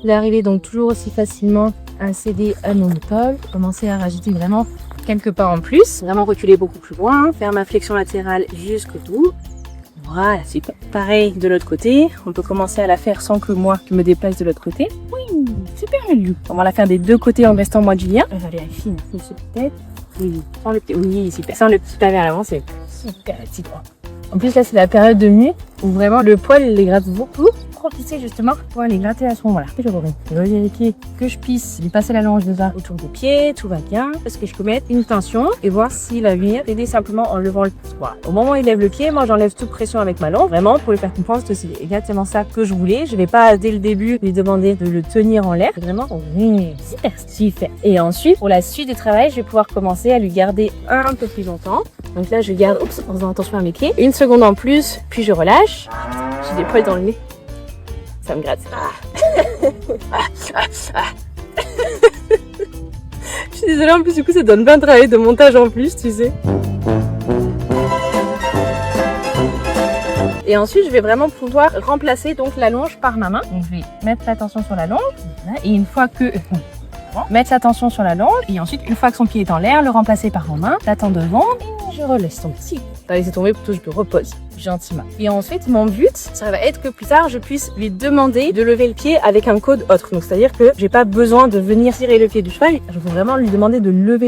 d'arriver donc toujours aussi facilement à céder à nos moutons. Commencer à rajouter vraiment quelques pas en plus. Vraiment reculer beaucoup plus loin. Faire ma flexion latérale jusqu'au bout. Voilà, super. Pareil de l'autre côté. On peut commencer à la faire sans que moi je me déplace de l'autre côté. Oui, super Lulu. On va la faire des deux côtés en restant moi du lien. On va aller à fine. Peut-être. Oui, sans le petit. Oui, super. Sans le petit pavé à l'avant, c'est super petit droit. En plus là c'est la période de nuit où vraiment le poil il les gratte beaucoup. Profiter justement pour aller gratter à ce moment-là. Je vais vérifier que je puisse lui passer la longe déjà autour des pieds, tout va bien. Parce que je peux mettre une tension et voir s'il va venir aider simplement en levant le pied. Voilà. Au moment où il lève le pied, moi j'enlève toute pression avec ma longe, vraiment pour lui faire comprendre que c'est exactement ça que je voulais. Je vais pas dès le début lui demander de le tenir en l'air. C'est vraiment super. Et ensuite, pour la suite du travail, je vais pouvoir commencer à lui garder un peu plus longtemps. Donc là, je garde, en faisant attention à mes pieds, une seconde en plus, puis je relâche. J'ai des poils dans le nez. Ça me gratte. Je suis désolée, en plus du coup ça donne plein de travail de montage en plus, tu sais. Et ensuite je vais vraiment pouvoir remplacer donc la longe par ma main. Donc je vais mettre la tension sur la longe. Et une fois que... mettre la tension sur la longe. Et ensuite une fois que son pied est en l'air, le remplacer par ma main. L'attends devant. Et je relaisse ton petit. T'as laissé tomber, plutôt je te repose gentiment. Et ensuite, mon but, ça va être que plus tard, je puisse lui demander de lever le pied avec un code autre. Donc, c'est-à-dire que j'ai pas besoin de venir tirer le pied du cheval. Je veux vraiment lui demander de lever